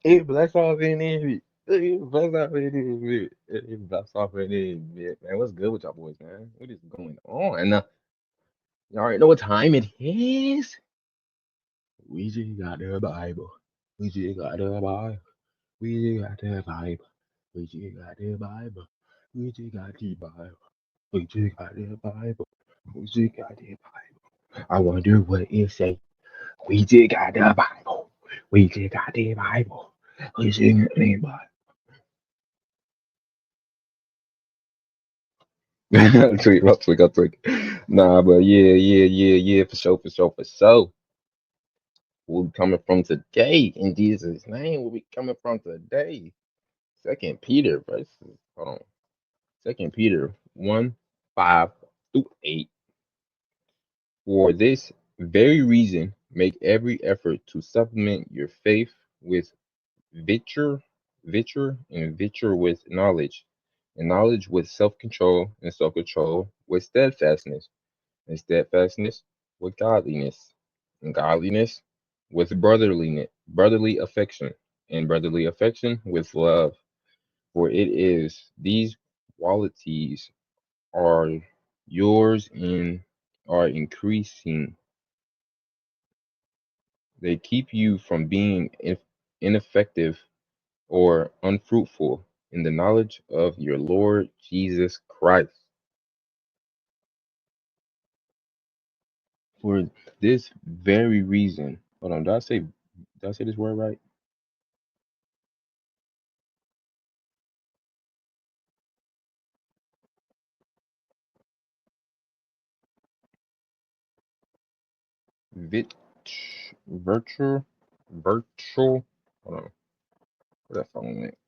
It bless off in it. It bless off in it. It bless off in it. Man, what's good with y'all boys, man? What is going on? You already know what time it is. We just got the Bible. We just got the Bible. We just got the Bible. We just got the Bible. We just got the Bible. We just got the Bible. We just got the Bible. I wonder what it say. We just got the Bible. We just got the Bible. We just got the Bible. I'll tweak. Nah, but yeah, for sure. We'll be coming from today in Jesus' name. We'll be coming from today. Second Peter verses. Hold on. Second Peter 1:5-8. For this very reason, make every effort to supplement your faith with virtue with knowledge, and knowledge with self-control, and self-control with steadfastness, and steadfastness with godliness, and godliness with brotherly affection, and brotherly affection with love. For it is these qualities are yours and are increasing. They keep you from being ineffective or unfruitful in the knowledge of your Lord Jesus Christ. For this very reason, hold on, did I say this word right? Vit, virtual, virtual. Hold on, where that phone went?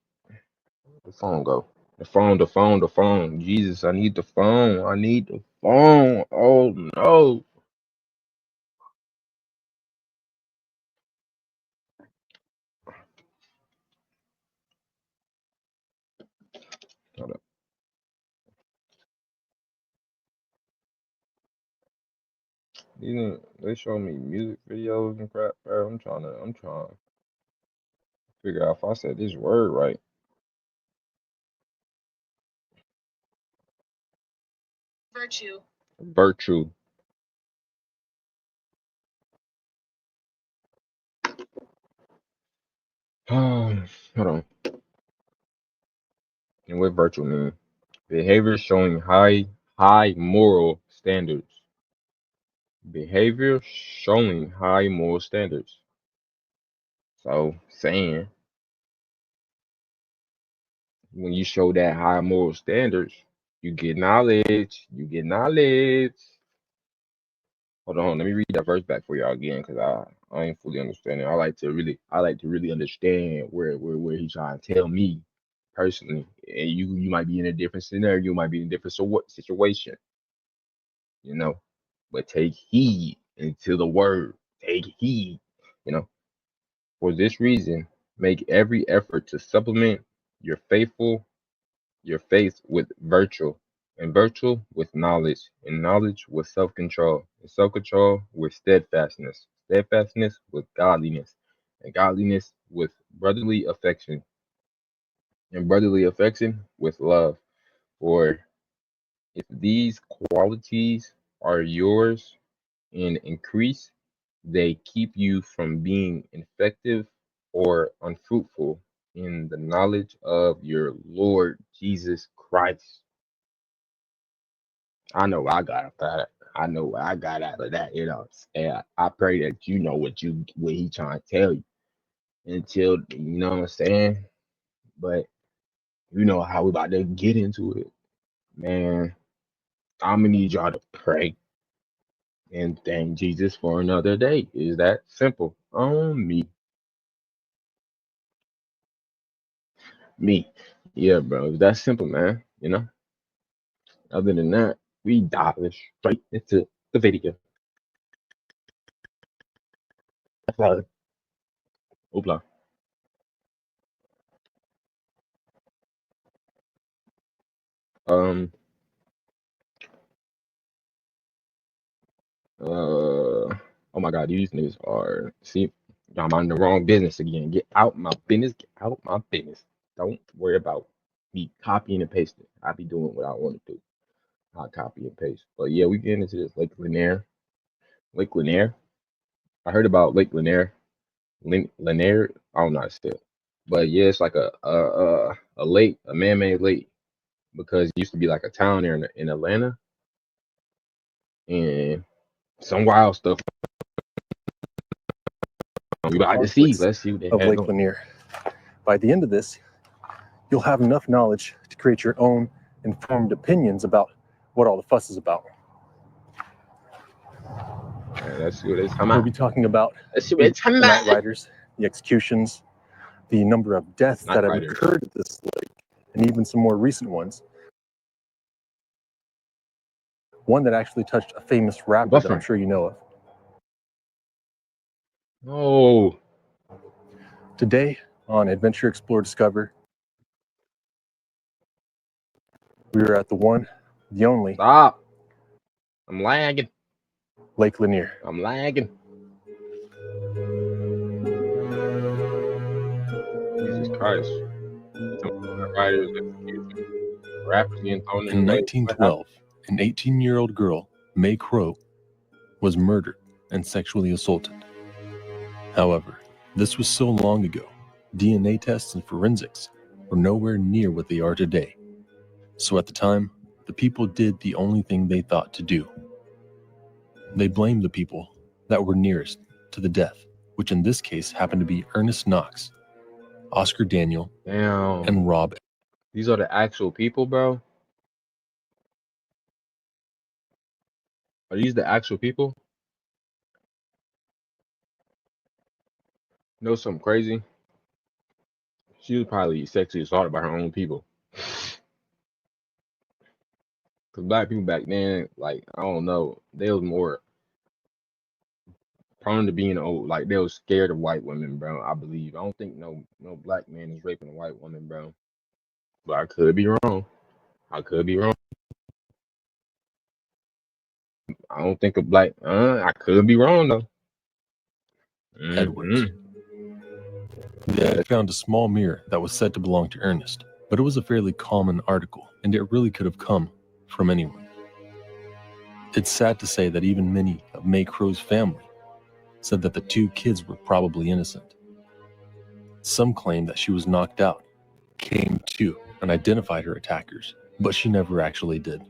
The phone go. The phone. Jesus, I need the phone. I need the phone. Oh no. Hold up. They show me music videos and crap, bro. I'm trying to figure out if I said this word right. Virtue. Hold on. And what virtue mean? Behavior showing high moral standards. Behavior showing high moral standards. So saying when you show that high moral standards, you get knowledge. You get knowledge. Hold on, let me read that verse back for y'all again, cause I ain't fully understanding. I like to really understand where he trying to tell me personally. And you might be in a different scenario, you might be in a different situation, you know. But take heed into the word. Take heed, you know. For this reason, make every effort to supplement your faithful your faith with virtue, and virtue with knowledge, and knowledge with self-control, and self-control with steadfastness, steadfastness with godliness, and godliness with brotherly affection, and brotherly affection with love. For if these qualities are yours and increase, they keep you from being ineffective or unfruitful in the knowledge of your Lord Jesus Christ. I know I got out of that. I know I got out of that, you know. And I pray that you know what he trying to tell you until you know what I'm saying. But you know how we about to get into it, man. I'm gonna need y'all to pray and thank Jesus for another day. Is that simple? On me. Yeah, bro. It's that simple, man. You know. Other than that, we dive straight into the video. Oopla. Um. I Oh my God, these niggas are, see, I'm on the wrong business again. Get out my business. Get out my business. Don't worry about me copying and pasting. I be doing what I want to do. I copy and paste. But yeah, we get into this Lake Lanier. Lake Lanier. I heard about Lake Lanier. Lanier. I don't know how to say it. But yeah, it's like a lake, a man-made lake, because it used to be like a town there in Atlanta, and some wild stuff we about to see. Let's see what they of had Lake on. Lanier. By the end of this, you'll have enough knowledge to create your own informed opinions about what all the fuss is about. Let's see what it's talking We'll about. be talking about Let's see what it's talking the night about. riders, the executions, the number of deaths Night that have riders. occurred at this lake, and even some more recent ones. One that actually touched a famous rapper that I'm sure you know of. Oh. Today on Adventure Explore Discover, we are at the one, the only. Stop. I'm lagging. Lake Lanier. I'm lagging. Jesus Christ. Riders, rappers getting thrown In 1912, an 18-year-old girl, May Crow, was murdered and sexually assaulted. However, this was so long ago, DNA tests and forensics were nowhere near what they are today. So at the time, the people did the only thing they thought to do. They blamed the people that were nearest to the death, which in this case happened to be Ernest Knox, Oscar Daniel, and Rob. These are the actual people, bro? Are these the actual people? You know something crazy? She was probably sexually assaulted by her own people. Because black people back then, like, I don't know, they was more prone to being old. Like, they was scared of white women, bro, I believe. I don't think no black man is raping a white woman, bro. But I could be wrong. I could be wrong. I don't think a black, I could be wrong, though. Edwards. They found a small mirror that was said to belong to Ernest, but it was a fairly common article, and it really could have come from anyone. It's sad to say that even many of May Crow's family said that the two kids were probably innocent. Some claim that she was knocked out, came to, and identified her attackers, but she never actually did.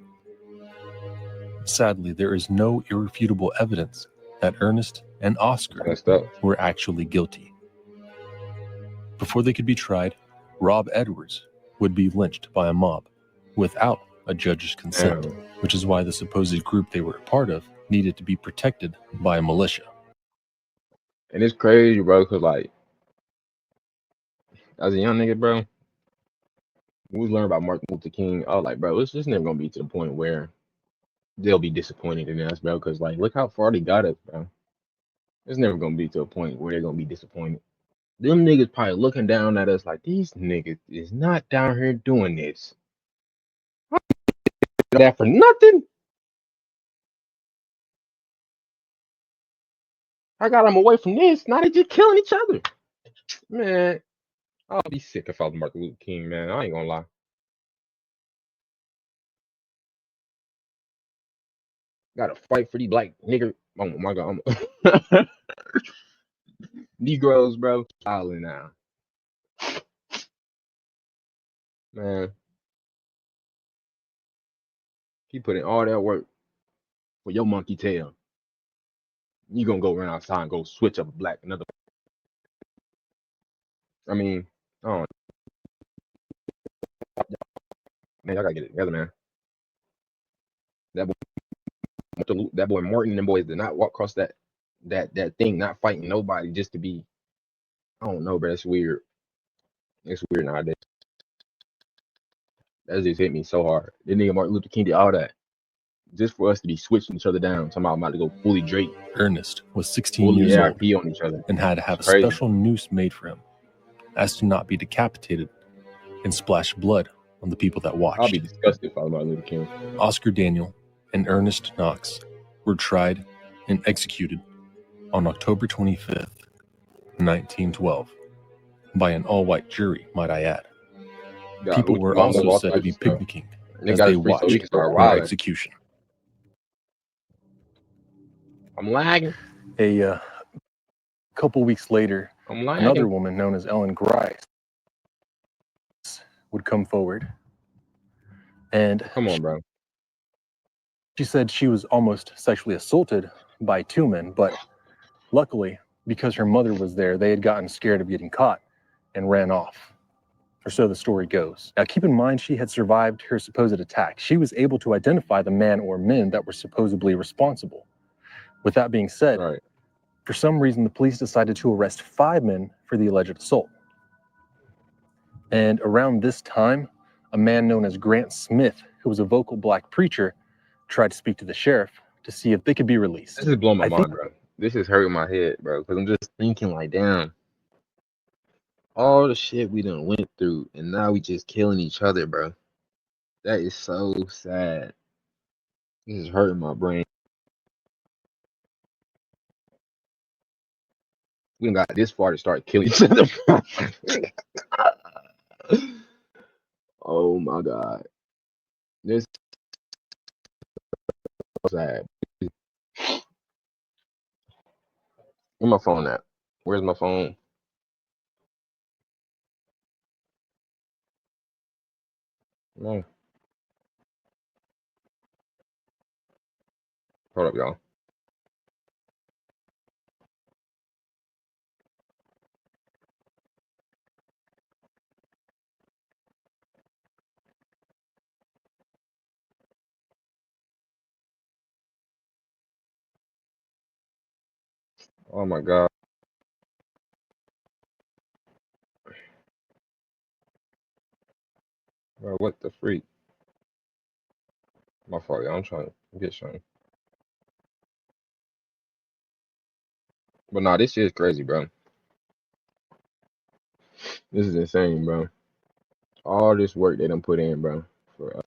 Sadly, there is no irrefutable evidence that Ernest and Oscar were actually guilty. Before they could be tried, Rob Edwards would be lynched by a mob without a judge's consent, which is why the supposed group they were a part of needed to be protected by a militia. And it's crazy, bro, because, like, as a young nigga, bro, we learned about Martin Luther King. I was like, bro, it's just never going to be to the point where they'll be disappointed in us, bro, because, like, look how far they got us, bro. It's never going to be to a point where they're going to be disappointed. Them niggas probably looking down at us like, these niggas is not down here doing this. That for nothing. I got them away from this. Now they just killing each other. Man, I'll be sick if I was Martin Luther King, man. I ain't gonna lie. Gotta fight for these black nigger. Oh my God. Negroes, bro. Island now. Man. He put in all that work for your monkey tail. You gonna go around outside and go switch up another. I mean, oh man, I gotta get it together, man. That boy Martin and them boys did not walk across that thing, not fighting nobody just to be. I don't know, bro. It's weird. It's weird nowadays. That just hit me so hard. This nigga Martin Luther King did all that just for us to be switching each other down. Somehow I'm about to go fully Drake. Ernest was 16 years old on each other and had to have a special noose made for him, as to not be decapitated and splash blood on the people that watched. I'll be disgusted if I was Martin Luther King. Oscar Daniel and Ernest Knox were tried and executed on October 25th, 1912, by an all-white jury, might I add. People were also said to be picnicking as they watched her execution. I'm lagging. A couple weeks later, another woman known as Ellen Grice would come forward, and come on, bro. She said she was almost sexually assaulted by two men, but luckily, because her mother was there, they had gotten scared of getting caught and ran off. Or so the story goes. Now, keep in mind, she had survived her supposed attack. She was able to identify the man or men that were supposedly responsible. With that being said, for some reason, the police decided to arrest 5 men for the alleged assault. And around this time, a man known as Grant Smith, who was a vocal black preacher, tried to speak to the sheriff to see if they could be released. This is blowing my mind, bro. This is hurting my head, bro, because I'm just thinking like, damn, all the shit we done went through, and now we just killing each other, bro. That is so sad. This is hurting my brain. We done got this far to start killing each other. Oh my God. This is so sad. Where's my phone at? Where's my phone? No. Hold up, y'all. Oh my God. Bro, what the freak? My fault, y'all. I'm trying to get something. But nah, this shit is crazy, bro. This is insane, bro. All this work they done put in, bro, for us.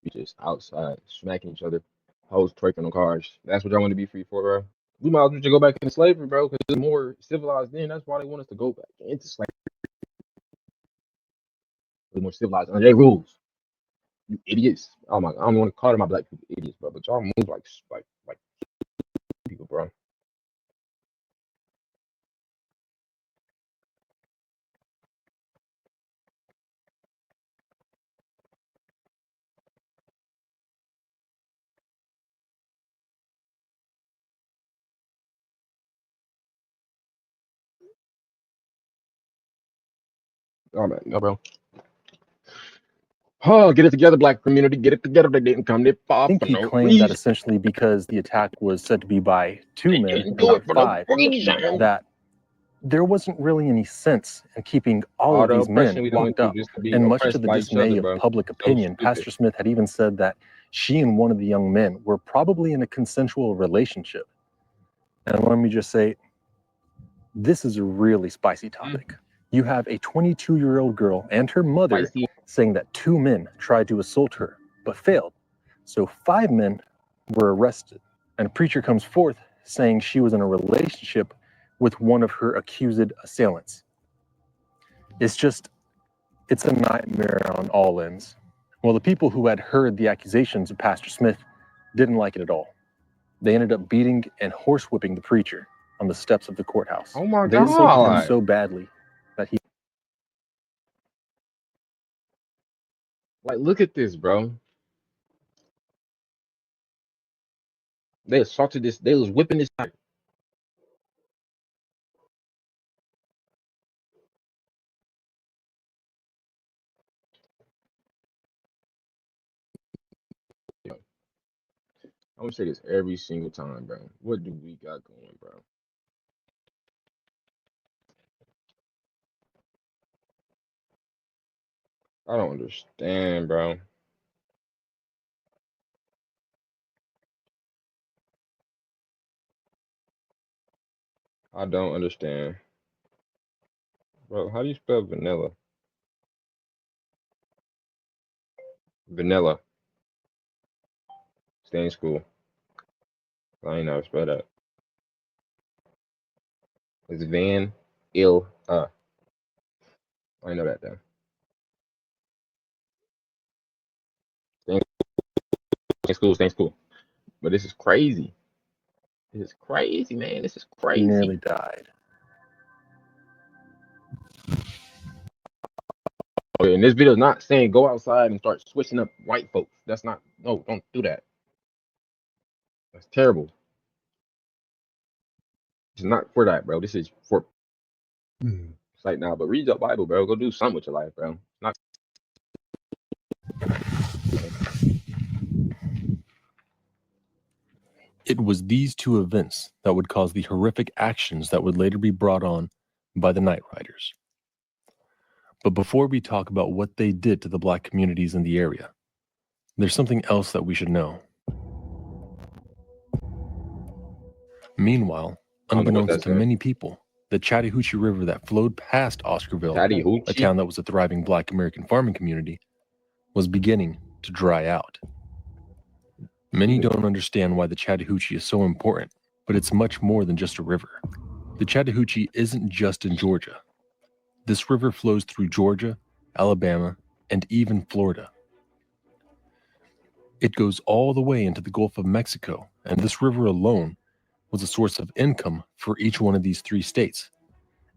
We just outside smacking each other, hoes twerking on cars. That's what y'all want to be free for, bro. We might as well just go back into slavery, bro, because it's more civilized then. That's why they want us to go back into slavery. It's more civilized under their rules. You idiots. Oh my, I don't want to call them my black people idiots, bro, but y'all move like people, bro. Oh man, no, bro. Oh, get it together, black community. Get it together. They didn't come this far for no claimed that essentially because the attack was said to be by 2 men and not 5, that there wasn't really any sense in keeping all of these men locked up. And much to the dismay of public opinion, Pastor Smith had even said that she and one of the young men were probably in a consensual relationship. And let me just say, this is a really spicy topic. You have a 22-year-old girl and her mother saying that 2 men tried to assault her, but failed. So 5 men were arrested. And a preacher comes forth saying she was in a relationship with one of her accused assailants. It's a nightmare on all ends. Well, the people who had heard the accusations of Pastor Smith didn't like it at all. They ended up beating and horsewhipping the preacher on the steps of the courthouse. Oh my God. They insulted him so badly that he... Like, look at this, bro. They assaulted this. They was whipping this. I'm gonna say this every single time, bro. What do we got going, bro? I don't understand, bro. I don't understand. Bro, how do you spell vanilla? Vanilla. Stay in school. I ain't never spell that. It's Van Il. I know that though. Stay in school. But this is crazy. This is crazy, man. This is crazy. He nearly died. Okay, and this video is not saying go outside and start switching up white folks. That's not. No, don't do that. That's terrible. It's not for that, bro. This is for. It's like, nah, but read your Bible, bro. Go do something with your life, bro. Not. It was these two events that would cause the horrific actions that would later be brought on by the Night Riders. But before we talk about what they did to the Black communities in the area, there's something else that we should know. Meanwhile, unbeknownst to many people, the Chattahoochee River that flowed past Oscarville, a town that was a thriving Black American farming community, was beginning to dry out. Many don't understand why the Chattahoochee is so important, but it's much more than just a river. The Chattahoochee isn't just in Georgia. This river flows through Georgia, Alabama, and even Florida. It goes all the way into the Gulf of Mexico, and this river alone was a source of income for each one of these three states,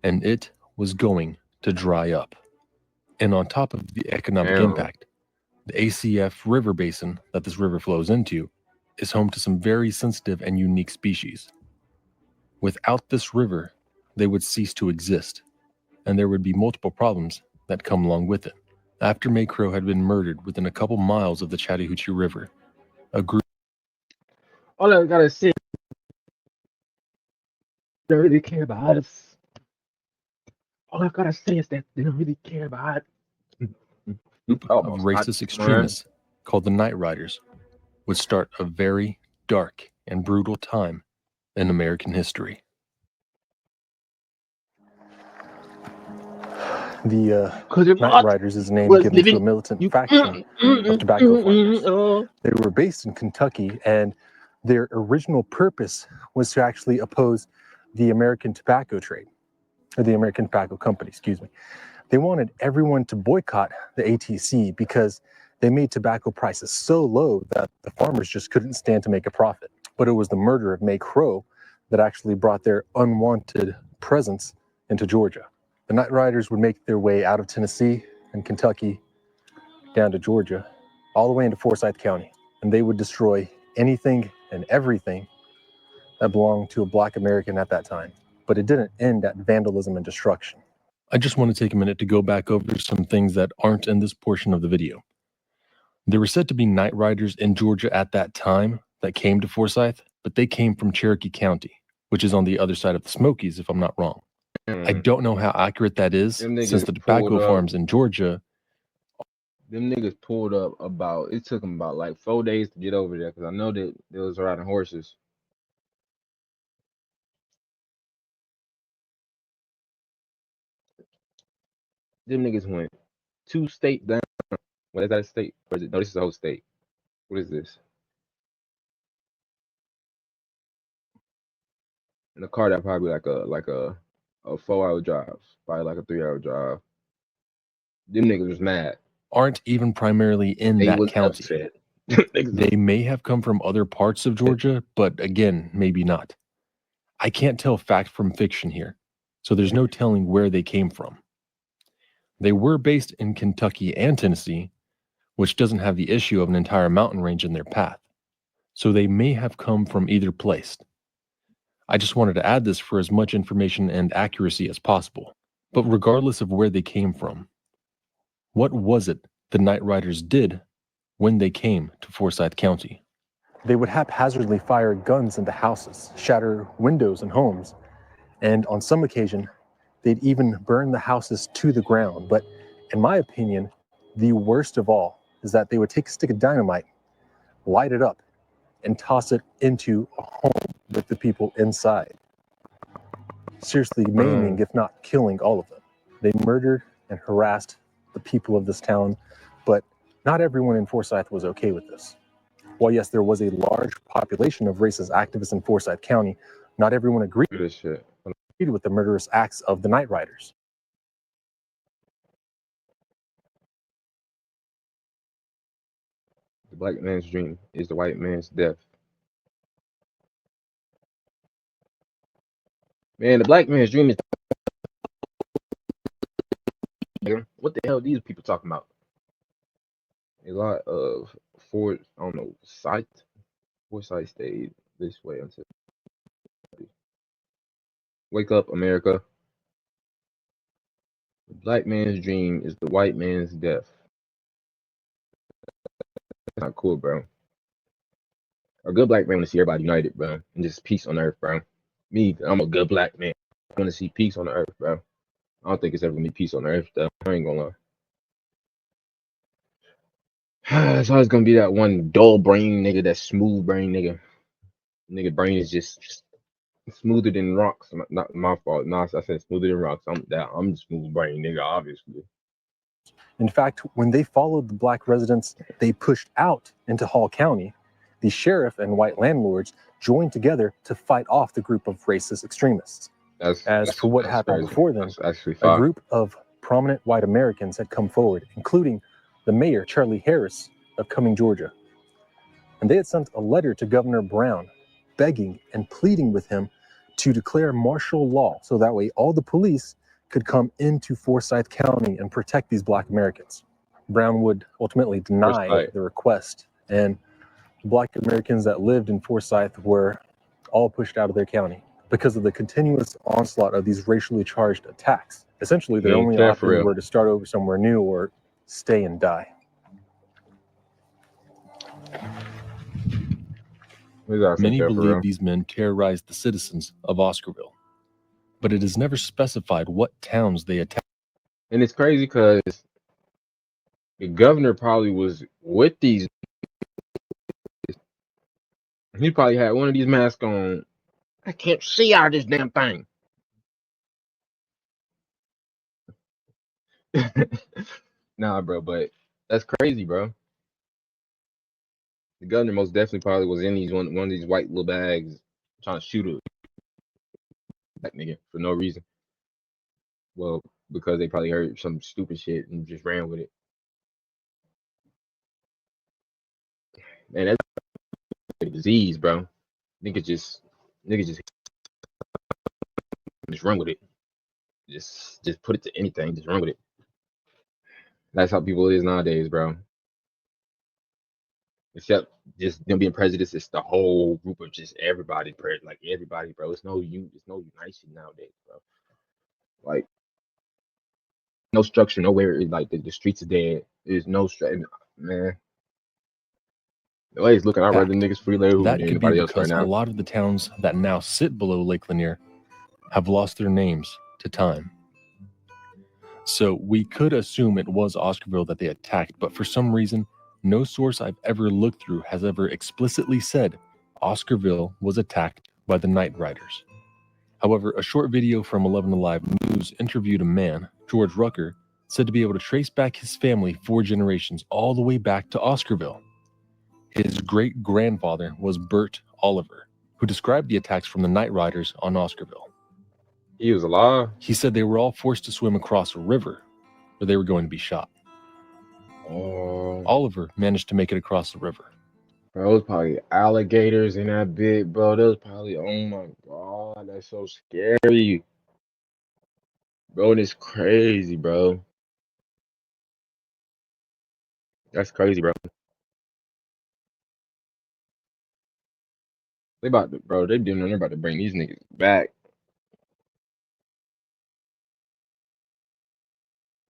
and it was going to dry up. And on top of the economic impact, the ACF river basin that this river flows into is home to some very sensitive and unique species. Without this river, they would cease to exist, and there would be multiple problems that come along with it. After May Crow had been murdered within a couple miles of the Chattahoochee River, a group... All I gotta say, they don't really care about us. All I gotta say is that they don't really care about group of racist extremists called the Night Riders would start a very dark and brutal time in American history. The Night Riders is a name given to a militant faction of tobacco farmers. They were based in Kentucky, and their original purpose was to actually oppose the American tobacco trade, or the American Tobacco Company, excuse me. They wanted everyone to boycott the ATC because they made tobacco prices so low that the farmers just couldn't stand to make a profit. But it was the murder of May Crow that actually brought their unwanted presence into Georgia. The Night Riders would make their way out of Tennessee and Kentucky down to Georgia, all the way into Forsyth County, and they would destroy anything and everything that belonged to a Black American at that time. But it didn't end at vandalism and destruction. I just want to take a minute to go back over some things that aren't in this portion of the video. There were said to be Night Riders in Georgia at that time that came to Forsyth, but they came from Cherokee County, which is on the other side of the Smokies, if I'm not wrong. I don't know how accurate that is, since the tobacco farms in Georgia... Them niggas pulled up about, it took them about like 4 days to get over there, because I know that they was riding horses. Them niggas went 2 states down. What is that, a state? Or is it? No, this is the whole state. What is this? In a car that probably like a 4-hour drive, probably like a 3-hour drive. Them niggas was mad. Aren't even primarily in that county. They may have come from other parts of Georgia, but again, maybe not. I can't tell fact from fiction here, so there's no telling where they came from. They were based in Kentucky and Tennessee, which doesn't have the issue of an entire mountain range in their path, so they may have come from either place. I just wanted to add this for as much information and accuracy as possible. But regardless of where they came from, what was it the Night Riders did when they came to Forsyth County? They would haphazardly fire guns into houses, shatter windows in homes, and on some occasion, they'd even burn the houses to the ground. But in my opinion, the worst of all is that they would take a stick of dynamite, light it up, and toss it into a home with the people inside. Seriously maiming, if not killing, all of them. They murdered and harassed the people of this town, but not everyone in Forsyth was okay with this. While yes, there was a large population of racist activists in Forsyth County, not everyone agreed This shit. with the murderous acts of the Night Riders. The black man's dream is the white man's death. Man, the black man's dream is. What the hell are these people talking about? A lot of Forsyth stayed this way until. Wake up, America. The black man's dream is the white man's death. That's not cool, bro. A good black man want to see everybody united, bro, and just peace on earth, bro. Me, I'm a good black man. I want to see peace on the earth, bro. I don't think it's ever gonna be peace on the earth, though. I ain't gonna lie. It's always gonna be that one dull brain nigga, that smooth brain nigga. Nigga brain is just smoother than rocks. Not my fault. No, I said smoother than rocks. I'm smooth brain nigga, obviously. In fact, when they followed the black residents they pushed out into Hall County, the sheriff and white landlords joined together to fight off the group of racist extremists. As for what happened crazy. before them, a group of prominent white Americans had come forward, including the mayor, Charlie Harris, of Cumming, Georgia. And they had sent a letter to Governor Brown begging and pleading with him to declare martial law so that way all the police could come into Forsyth County and protect these black Americans. Brown would ultimately deny the request, and black Americans that lived in Forsyth were all pushed out of their county because of the continuous onslaught of these racially charged attacks. Essentially, their only options were to start over somewhere new or stay and die. Many believe these men terrorized the citizens of Oscarville, but it is never specified what towns they attacked. And it's crazy because the governor probably was with these. He probably had one of these masks on. I can't see out of this damn thing. Nah, bro, but that's crazy, bro. The governor most definitely probably was in these one of these white little bags trying to shoot a black nigga for no reason. Well, because they probably heard some stupid shit and just ran with it. Man, that's a disease, bro. Niggas just run with it. Just put it to anything. Just run with it. That's how people is nowadays, bro. Except just them being prejudiced, it's the whole group of just everybody, like everybody, bro. It's no unition nowadays, bro. Like no structure nowhere. Like the streets are dead. There's no structure, man. The way it's looking, I'd rather niggas freelay who than anybody else right now. A lot of the towns that now sit below Lake Lanier have lost their names to time. So we could assume it was Oscarville that they attacked, but for some reason, no source I've ever looked through has ever explicitly said Oscarville was attacked by the Night Riders. However, a short video from 11 Alive News interviewed a man, George Rucker, said to be able to trace back his family 4 generations all the way back to Oscarville. His great-grandfather was Bert Oliver, who described the attacks from the Night Riders on Oscarville. He was alive? He said they were all forced to swim across a river where they were going to be shot. Oliver managed to make it across the river. Bro, it was probably alligators in that bit, bro. That was probably, oh my God, that's so scary. Bro, it's crazy, bro. That's crazy, bro. They're about to bring these niggas back.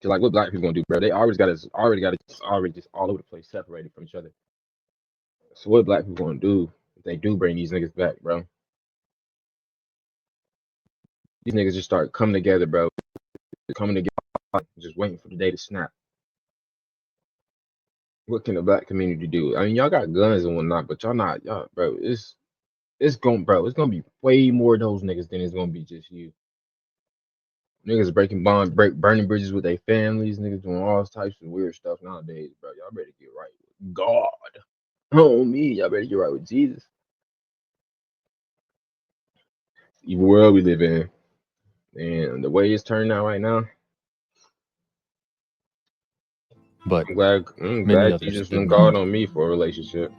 Just like what black people gonna do, bro? They already got us just all over the place, separated from each other. So what black people gonna do if they do bring these niggas back, bro? These niggas just start coming together, bro. Coming together, just waiting for the day to snap. What can the black community do? I mean, y'all got guns and whatnot, but y'all, bro. It's gonna be way more of those niggas than it's gonna be just you. Niggas burning bridges with their families. Niggas doing all types of weird stuff nowadays, bro. Y'all better get right with God. Oh me, y'all better get right with Jesus. Evil world we live in. And the way it's turned out right now, But I'm many glad others Jesus did and not. God on me for a relationship.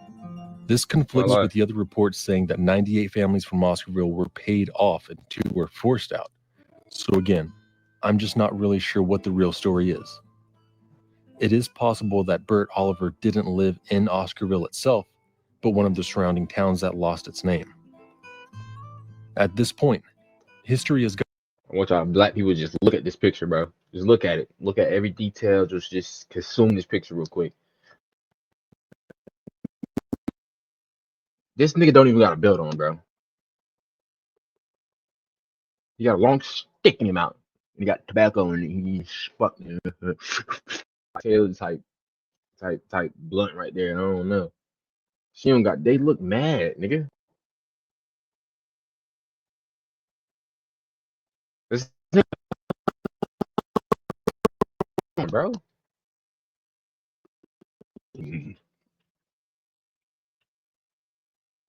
This My conflicts life. with the other reports saying that 98 families from Oscarville were paid off and 2 were forced out. So again, I'm just not really sure what the real story is. It is possible that Bert Oliver didn't live in Oscarville itself, but one of the surrounding towns that lost its name. At this point, history has I want y'all black people to just look at this picture, bro. Just look at it. Look at every detail. Just consume this picture real quick. This nigga don't even got a belt on, bro. He got a long stick in his mouth. He got tobacco and he's fucking tail type blunt right there. I don't know. She don't got. They look mad, nigga. This bro.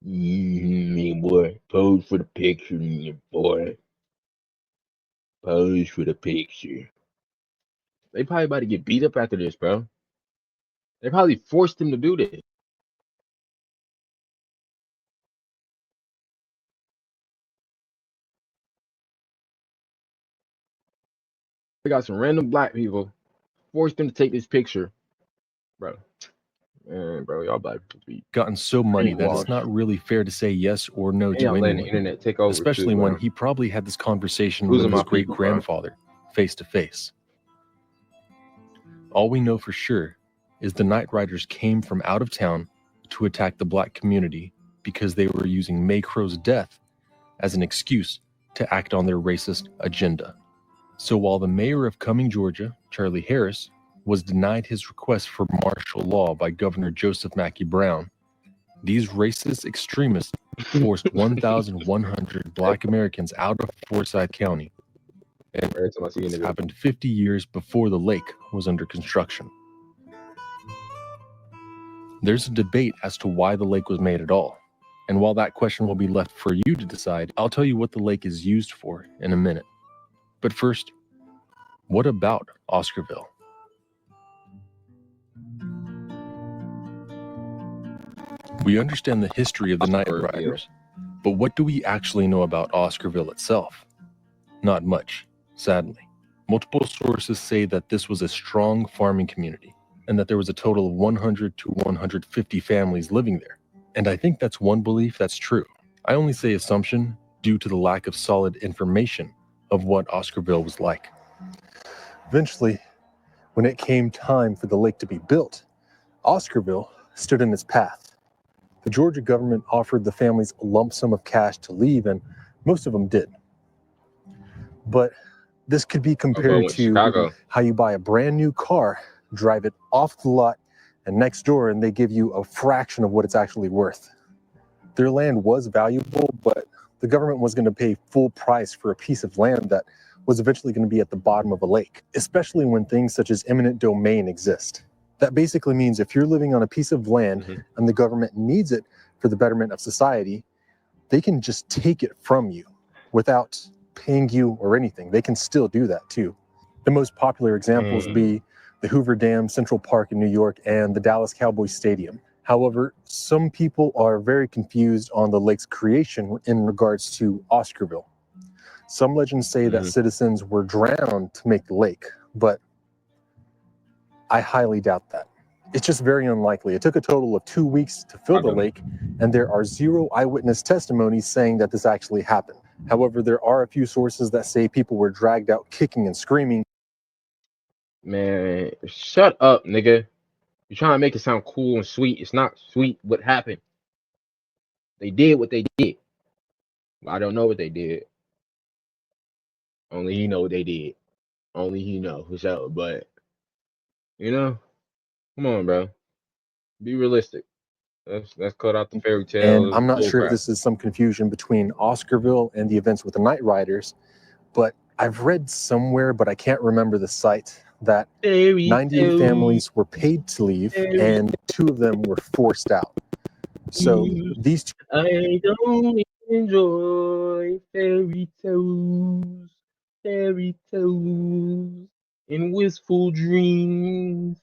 Me boy, pose for the picture, me boy. Pose for the picture. They probably about to get beat up after this, bro. They probably forced him to do this. They got some random black people, forced them to take this picture, bro. Man, bro, y'all black people be gotten so muddy that it's brainwashed. not really fair to say yes or no And to y'all letting the anyone, internet take over especially too, when bro. he probably had this conversation Losing with my his people, bro. great-grandfather face to face. All we know for sure is the Night Riders came from out of town to attack the black community because they were using May Crow's death as an excuse to act on their racist agenda. So while the mayor of Cumming, Georgia, Charlie Harris, was denied his request for martial law by Governor Joseph Mackey Brown, these racist extremists forced 1,100 black Americans out of Forsyth County. And Every time I see a this nigga, happened 50 years before the lake was under construction. There's a debate as to why the lake was made at all. And while that question will be left for you to decide, I'll tell you what the lake is used for in a minute. But first, what about Oscarville? We understand the history of the Night Riders, but what do we actually know about Oscarville itself? Not much, sadly. Multiple sources say that this was a strong farming community, and that there was a total of 100 to 150 families living there. And I think that's one belief that's true. I only say assumption due to the lack of solid information of what Oscarville was like. Eventually, when it came time for the lake to be built, Oscarville stood in its path. The Georgia government offered the families a lump sum of cash to leave, and most of them did. But this could be compared to how you buy a brand new car, drive it off the lot and next door, and they give you a fraction of what it's actually worth. Their land was valuable, but the government was going to pay full price for a piece of land that was eventually going to be at the bottom of a lake, especially when things such as eminent domain exist. That basically means if you're living on a piece of land and the government needs it for the betterment of society, they can just take it from you without paying you or anything. They can still do that too. The most popular examples be the Hoover Dam, Central Park in New York, and the Dallas Cowboys Stadium. However, some people are very confused on the lake's creation in regards to Oscarville. Some legends say that citizens were drowned to make the lake, but I highly doubt that. It's just very unlikely. It took a total of 2 weeks to fill the lake, and there are 0 eyewitness testimonies saying that this actually happened. However, there are a few sources that say people were dragged out kicking and screaming. man, shut up, nigga. You're trying to make it sound cool and sweet. It's not sweet what happened. They did what they did. I don't know what they did. Only he know what they did. Only he know for sure. But you know, come on, bro. Be realistic. Let's cut out the fairy tale. And I'm not sure if this is some confusion between Oscarville and the events with the Night Riders, but I've read somewhere, but I can't remember the site, that 98 families were paid to leave and 2 of them were forced out. So these two I don't enjoy fairy tales, and wistful dreams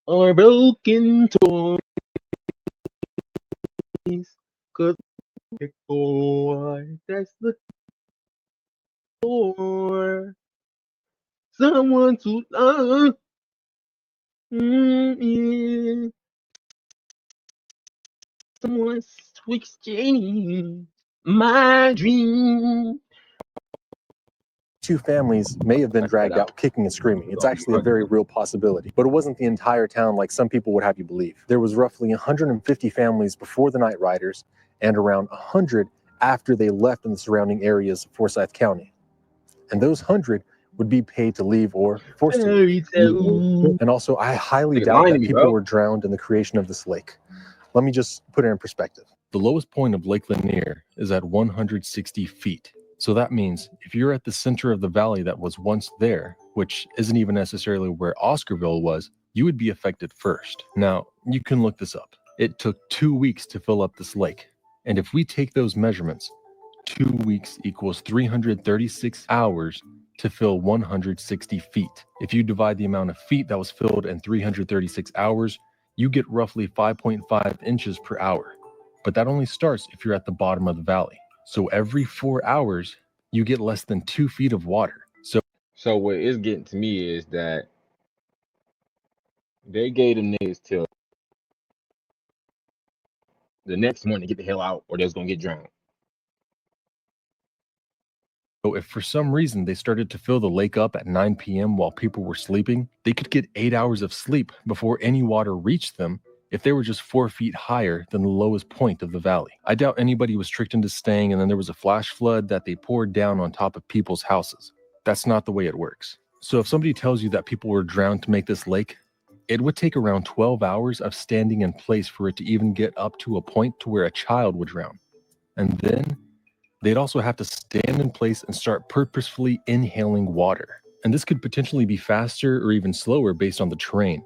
are broken toys. 'Cause the boy that's the door, someone to love. Yeah. Someone sweet exchange my dream. two families may have been dragged out kicking and screaming. It's actually a very real possibility. But it wasn't the entire town like some people would have you believe. There was roughly 150 families before the Night Riders and around 100 after they left in the surrounding areas of Forsyth County. And those 100 would be paid to leave or forced to leave. And also, I highly doubt that people were drowned in the creation of this lake. Let me just put it in perspective. The lowest point of Lake Lanier is at 160 feet. So that means if you're at the center of the valley that was once there, which isn't even necessarily where Oscarville was, you would be affected first. Now, you can look this up. It took 2 weeks to fill up this lake. And if we take those measurements, 2 weeks equals 336 hours to fill 160 feet. If you divide the amount of feet that was filled in 336 hours, you get roughly 5.5 inches per hour. But that only starts if you're at the bottom of the valley. So every 4 hours, you get less than 2 feet of water. So what is getting to me is that they gave them niggas till the next morning to get the hell out, or they was gonna get drowned. So if for some reason they started to fill the lake up at 9 p.m. while people were sleeping, they could get 8 hours of sleep before any water reached them if they were just 4 feet higher than the lowest point of the valley. I doubt anybody was tricked into staying and then there was a flash flood that they poured down on top of people's houses. That's not the way it works. So if somebody tells you that people were drowned to make this lake, it would take around 12 hours of standing in place for it to even get up to a point to where a child would drown. And then they'd also have to stand in place and start purposefully inhaling water. And this could potentially be faster or even slower based on the terrain.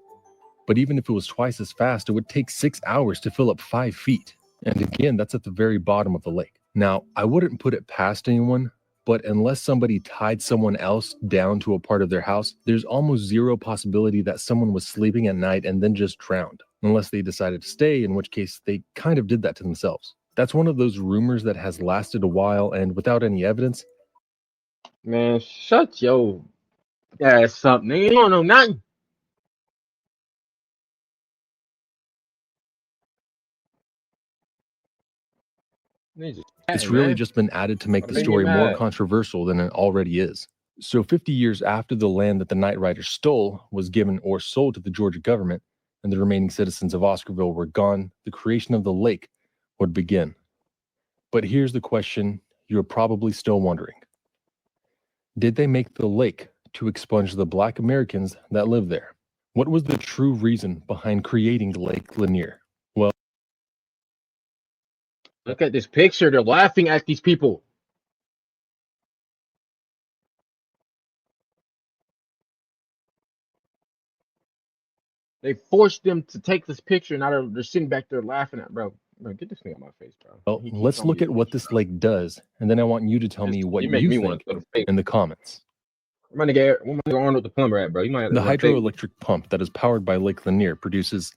But even if it was twice as fast, it would take 6 hours to fill up 5 feet. And again, that's at the very bottom of the lake. Now, I wouldn't put it past anyone, but unless somebody tied someone else down to a part of their house, there's almost zero possibility that someone was sleeping at night and then just drowned, unless they decided to stay, in which case they kind of did that to themselves. That's one of those rumors that has lasted a while and without any evidence. Man, shut your ass up, nigga. You don't know nothing. It's really just been added to make the story more controversial than it already is. So 50 years after the land that the Night Riders stole was given or sold to the Georgia government, and the remaining citizens of Oscarville were gone, the creation of the lake would begin. But here's the question you're probably still wondering. Did they make the lake to expunge the Black Americans that live there? What was the true reason behind creating Lake Lanier? Well, look at this picture. They're laughing at these people. They forced them to take this picture. Now they're sitting back there laughing at, bro. Bro, get this thing on my face, bro. Well, let's look at what this lake does, and then I want you to tell me what you think in the comments. Where my nigga Arnold the plumber at, bro? You might the hydroelectric pump that is powered by Lake Lanier produces,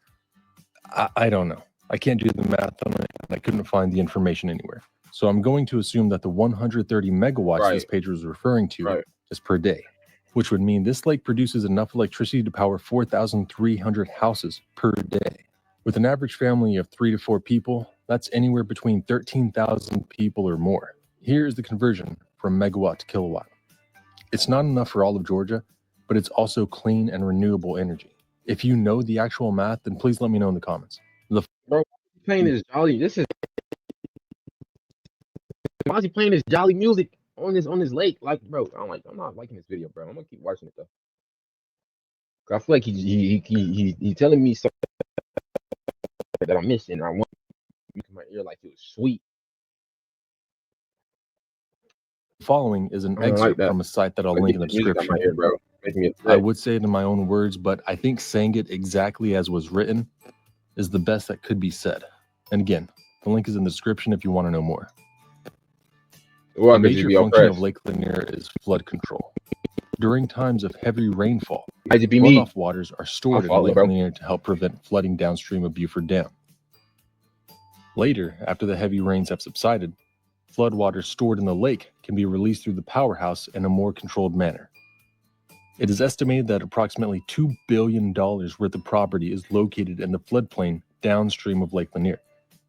I don't know. I can't do the math on it. I couldn't find the information anywhere. So I'm going to assume that the 130 megawatts this page was referring to is per day, which would mean this lake produces enough electricity to power 4,300 houses per day. With an average family of 3 to 4 people, that's anywhere between 13,000 people or more. Here is the conversion from megawatt to kilowatt. It's not enough for all of Georgia, but it's also clean and renewable energy. If you know the actual math, then please let me know in the comments. Bro, playing this jolly. Why is he playing this jolly music on this lake? Like, bro, I'm not liking this video, bro. I'm gonna keep watching it though. I feel like he telling me something that I'm missing. I want to my ear like it was sweet. The following is an excerpt from a site that I'll link in the description. I would say it in my own words, but I think saying it exactly as was written is the best that could be said. And again, The link is in the description if you want to know more. Well, A major function of Lake Lanier is flood control. During times of heavy rainfall, runoff waters are stored in Lake Lanier to help prevent flooding downstream of Buford Dam. Later, after the heavy rains have subsided, flood water stored in the lake can be released through the powerhouse in a more controlled manner. It is estimated that approximately $2 billion worth of property is located in the floodplain downstream of Lake Lanier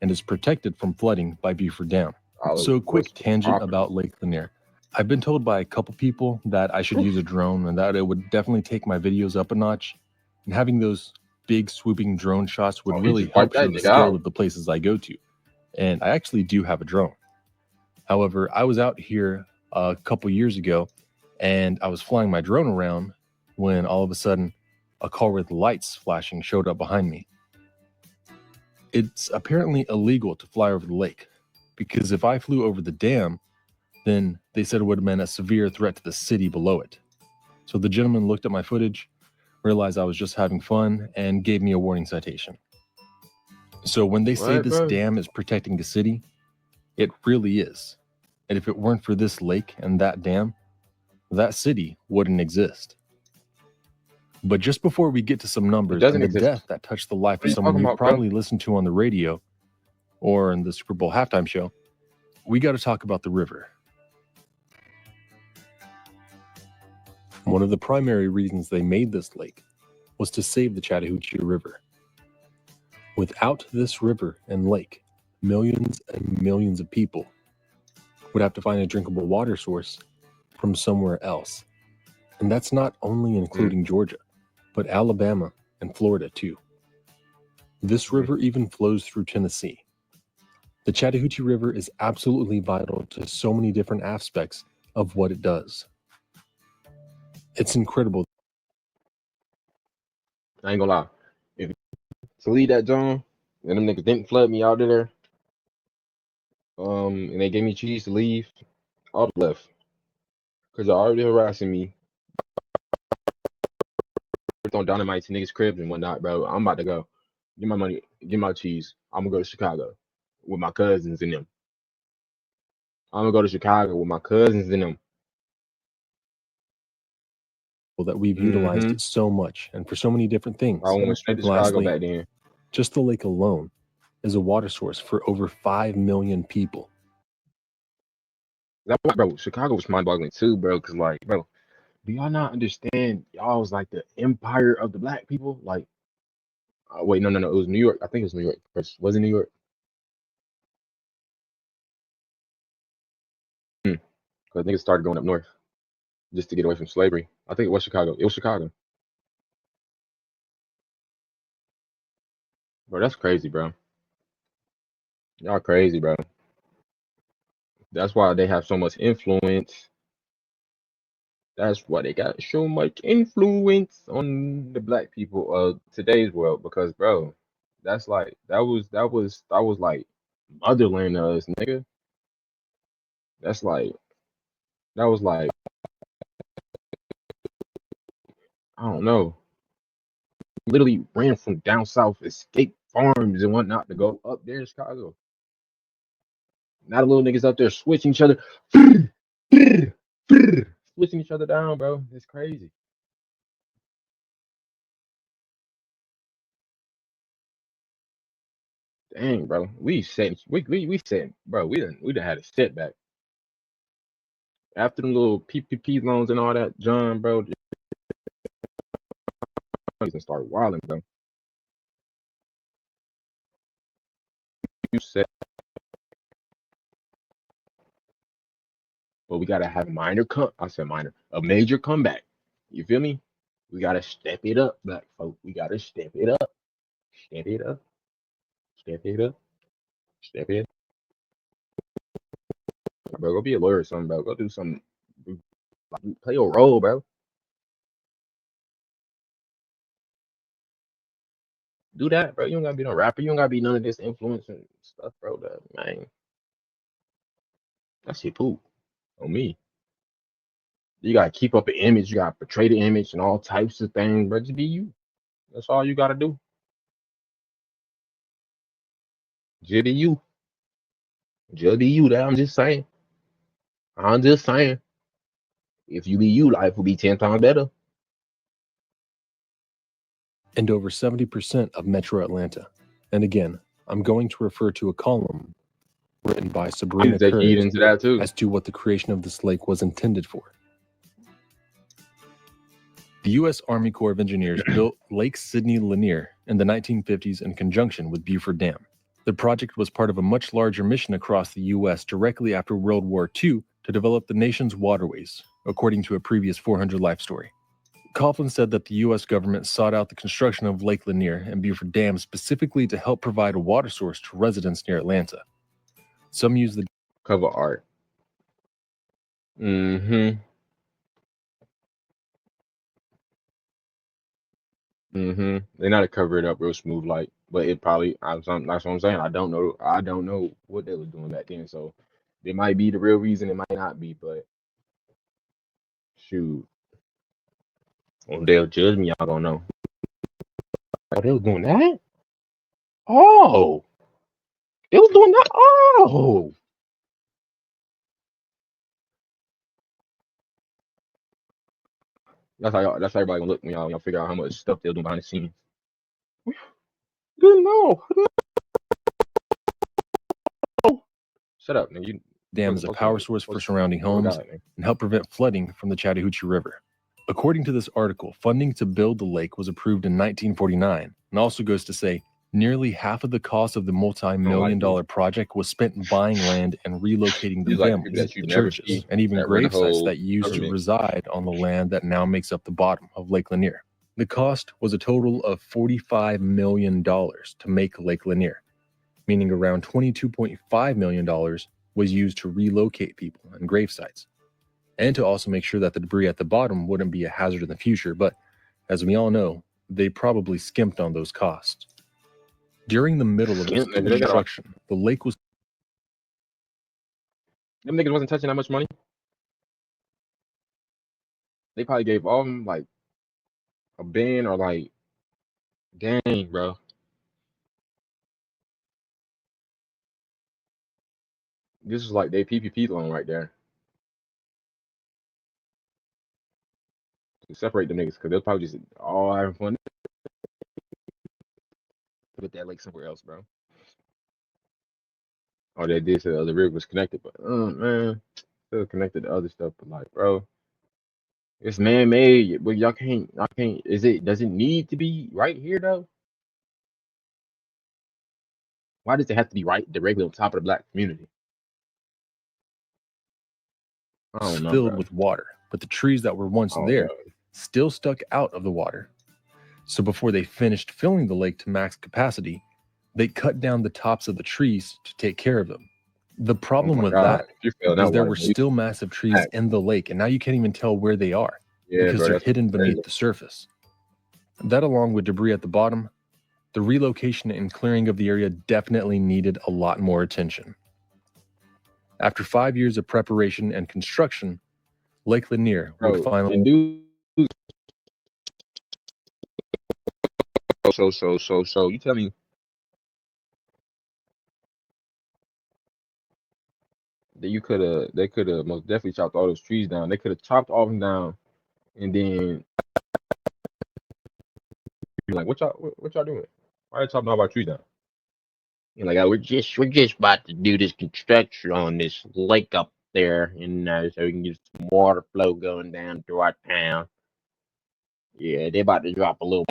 and is protected from flooding by Buford Dam. So a quick tangent about Lake Lanier. I've been told by a couple people that I should use a drone and that it would definitely take my videos up a notch. And having those big swooping drone shots would really help show the scale of the places I go to. And I actually do have a drone. However, I was out here a couple years ago and I was flying my drone around when all of a sudden a car with lights flashing showed up behind me. It's apparently illegal to fly over the lake because if I flew over the dam, then they said it would have been a severe threat to the city below it. So the gentleman looked at my footage, realized I was just having fun, and gave me a warning citation. So when they say this dam is protecting the city, it really is. And if it weren't for this lake and that dam, that city wouldn't exist. But just before we get to some numbers and the death that touched the life of someone you probably listened to on the radio or in the Super Bowl halftime show, we got to talk about the river. One of the primary reasons they made this lake was to save the Chattahoochee River. Without this river and lake, millions and millions of people would have to find a drinkable water source from somewhere else. And that's not only including Georgia, but Alabama and Florida too. This river even flows through Tennessee. The Chattahoochee River is absolutely vital to so many different aspects of what it does. It's incredible. I ain't gonna lie. If to leave that zone, and them niggas didn't flood me out of there, and they gave me cheese to leave, I would have left. Cause they're already harassing me. Throwing dynamite to niggas' cribs and whatnot, bro. I'm about to go. Give my money, give my cheese. I'm gonna go to Chicago with my cousins and them. I'm gonna go to Chicago with my cousins and them. That we've utilized it so much and for so many different things. I went straight to Chicago back then. Just the lake alone is a water source for over 5 million people. That, bro, Chicago was mind-boggling too, bro. Cause like, bro, do y'all not understand? Y'all was like the empire of the black people. Like, wait, no, it was New York. I think it was New York. Was it New York? Cause niggas started going up north just to get away from slavery. I think it was Chicago. It was Chicago. Bro, that's crazy, bro. Y'all crazy, bro. That's why they have so much influence. That's why they got so much influence on the black people of today's world. Because, bro, that's like that was like motherland to us, nigga. That was like I don't know. Literally ran from down south, escape farms and whatnot to go up there in Chicago. Now the little niggas out there switching each other, switching each other down, bro. It's crazy. Dang, bro. We said, bro. We done had a setback after them little PPP loans and all that, John, bro. And start wilding, bro. You said, well, we gotta have a major comeback. You feel me? We gotta step it up, black folk. We gotta step it up, step it up, step it up, step it. Bro, go be a lawyer or something, bro. Go do something. Play a role, bro. Do that, bro. You don't gotta be no rapper. You don't gotta be none of this influence and stuff, bro. Man, that shit poop on me. You gotta keep up an image. You gotta portray the image and all types of things, bro. Just be you. That's all you gotta do. Just be you. Just be you. That I'm just saying. I'm just saying. If you be you, life will be 10 times better. And over 70% of Metro Atlanta. And again, I'm going to refer to a column written by Sabrina They feed Kurd into that too. as to what the creation of this lake was intended for. The U.S. Army Corps of Engineers built Lake Sidney Lanier in the 1950s in conjunction with Beaufort Dam. The project was part of a much larger mission across the U.S. directly after World War II to develop the nation's waterways, according to a previous 400 Life story. Coughlin said that the U.S. government sought out the construction of Lake Lanier and Beaufort Dam specifically to help provide a water source to residents near Atlanta. Some use the Cover art. Mm-hmm. Mm-hmm. They not to cover it up real smooth like, but it probably that's what I'm saying. I don't know. I don't know what they was doing back then. So it might be the real reason, it might not be, but shoot. When they'll judge me, y'all don't know. Oh, they was doing that? Oh, they was doing that. Oh. That's how everybody gonna look when y'all figure out how much stuff they're doing behind the scenes. Good no. Shut up, nigga. dam is a power source for surrounding homes and help prevent flooding from the Chattahoochee River. According to this article, funding to build the lake was approved in 1949 and also goes to say nearly half of the cost of the multi-million-dollar project was spent buying land and relocating the families, the churches, and even grave sites that used to reside on the land that now makes up the bottom of Lake Lanier. The cost was a total of $45 million to make Lake Lanier, meaning around $22.5 million was used to relocate people and grave sites, and to also make sure that the debris at the bottom wouldn't be a hazard in the future. But as we all know, they probably skimped on those costs. During the middle of its construction, the lake was... Them niggas wasn't touching that much money. They probably gave all of them like a bin or like, dang, bro. This is like their PPP loan right there. To separate the niggas, because they'll probably just all having fun. Put that lake somewhere else, bro. Or they did to the other river was connected, but man, still connected to other stuff. But like, bro, it's man-made, but y'all can't. Does it need to be right here though? Why does it have to be right directly on top of the black community? I don't know, filled bro. with water, but the trees that were once there still stuck out of the water. So before they finished filling the lake to max capacity, they cut down the tops of the trees to take care of them. The problem with that is there were still massive trees in the lake, and now you can't even tell where they are because they're hidden beneath the surface. That, along with debris at the bottom, the relocation and clearing of the area definitely needed a lot more attention. After 5 years of preparation and construction, Lake Lanier would finally... So you tell me that they could have most definitely chopped all those trees down. They could have chopped all of them down, and then like, what y'all doing? Why are you chopping all our trees down? And like, we're just about to do this construction on this lake up there, so we can get some water flow going down through our town. Yeah, they're about to drop a little,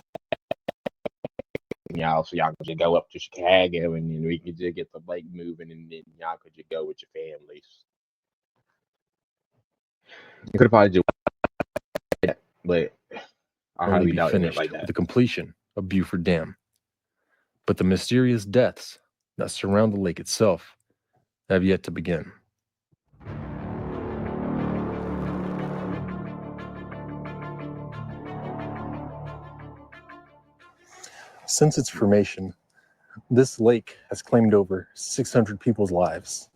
y'all, so y'all can just go up to Chicago, and then we can just get the lake moving, and then y'all could just go with your families. You could have probably just that, but I highly doubt it went like that. The completion of Beaufort Dam. But the mysterious deaths that surround the lake itself have yet to begin. Since its formation, this lake has claimed over 600 people's lives.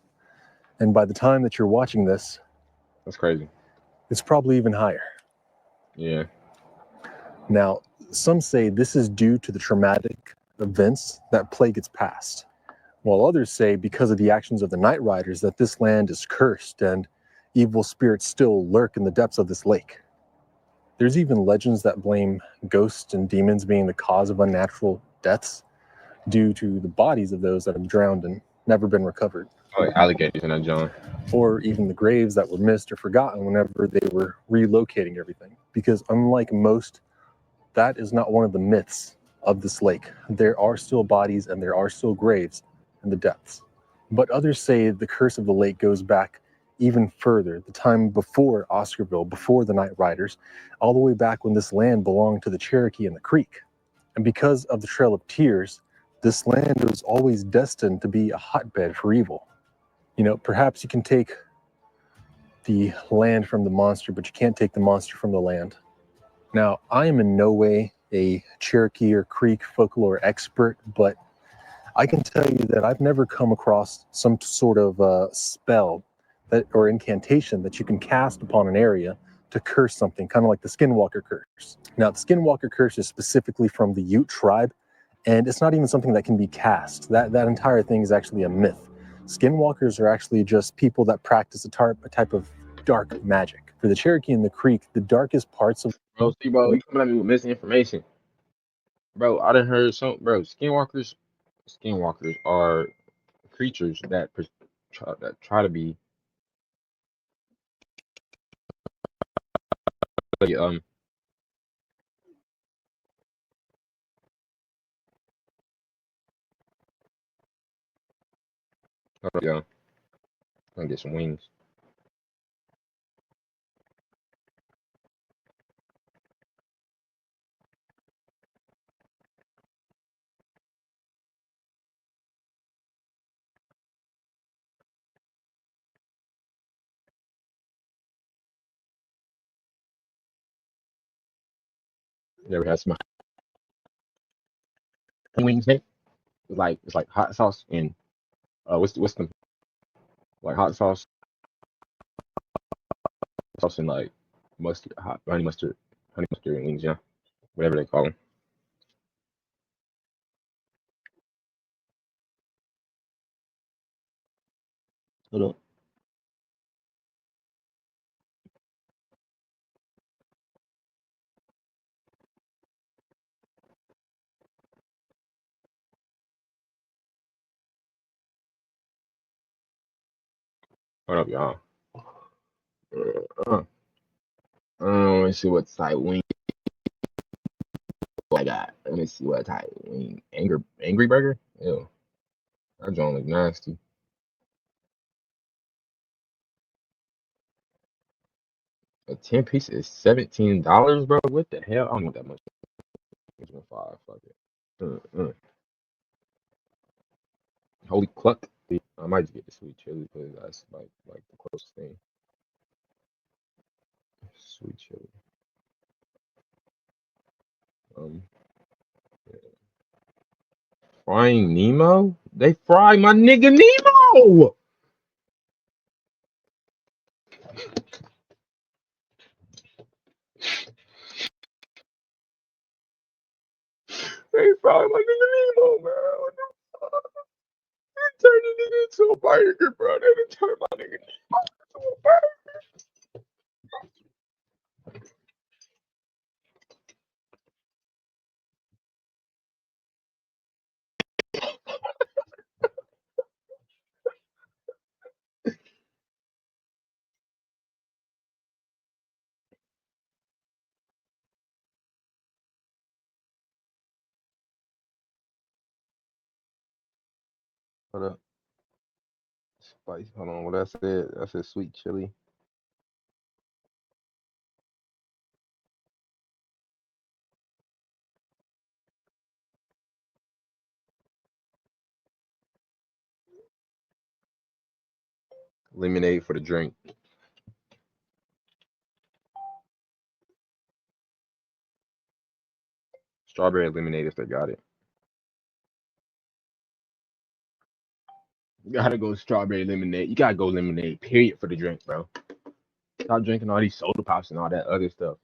And by the time that you're watching this, that's crazy. It's probably even higher. Yeah. Now, some say this is due to the traumatic events that plague its past, while others say because of the actions of the Night Riders that this land is cursed and evil spirits still lurk in the depths of this lake. There's even legends that blame ghosts and demons being the cause of unnatural deaths due to the bodies of those that have drowned and never been recovered. Oh, alligators in that John. Or even the graves that were missed or forgotten whenever they were relocating everything. Because unlike most, that is not one of the myths of this lake. There are still bodies and there are still graves in the depths. But others say the curse of the lake goes back even further, the time before Oscarville, before the Night Riders, all the way back when this land belonged to the Cherokee and the Creek. And because of the Trail of Tears, this land was always destined to be a hotbed for evil. You know, perhaps you can take the land from the monster, but you can't take the monster from the land. Now, I am in no way a Cherokee or Creek folklore expert, but I can tell you that I've never come across some sort of spell that or incantation that you can cast upon an area to curse something, kind of like the Skinwalker curse. Now, the Skinwalker curse is specifically from the Ute tribe, and it's not even something that can be cast. That entire thing is actually a myth. Skinwalkers are actually just people that practice a type of dark magic. For the Cherokee and the Creek, the darkest parts of... Bro, see, bro, you coming at me with misinformation. Bro, I done heard some, bro, skinwalkers are creatures that try to be, hold up, y'all. I'm gonna get some wings. You ever had some wings, Nick? It's like hot sauce and what's the like hot sauce and like mustard, hot honey mustard and wings, yeah, whatever they call them. Hold up. Hold up, y'all. Let me see what type wing I got. Let me see what type wing. Angry burger? Ew. That joint look nasty. A 10 piece is $17, bro. What the hell? I don't want that much. It's 5. Fuck it. Holy cluck. I might just get the sweet chili because that's like the closest thing. Sweet chili. Yeah. Frying Nemo? They fry my nigga Nemo! They fry my nigga Nemo, bro. What the fuck? They turned the nigga into a burger, bro. They done turned my nigga Nemo into a burger. Hold up. Spice. Hold on. What I said? I said sweet chili. Lemonade for the drink. Strawberry lemonade if they got it. You gotta go strawberry lemonade. You gotta go lemonade, period, for the drink, bro. Stop drinking all these soda pops and all that other stuff.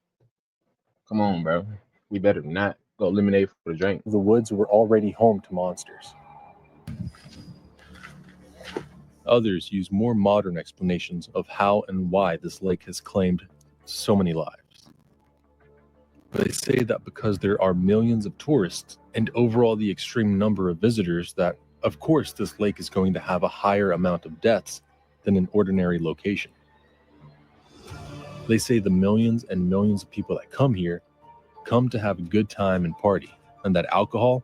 Come on, bro. We better not go lemonade for the drink. The woods were already home to monsters. Others use more modern explanations of how and why this lake has claimed so many lives. They say that because there are millions of tourists and overall the extreme number of visitors, that of course this lake is going to have a higher amount of deaths than an ordinary location. They say the millions and millions of people that come here come to have a good time and party, and that alcohol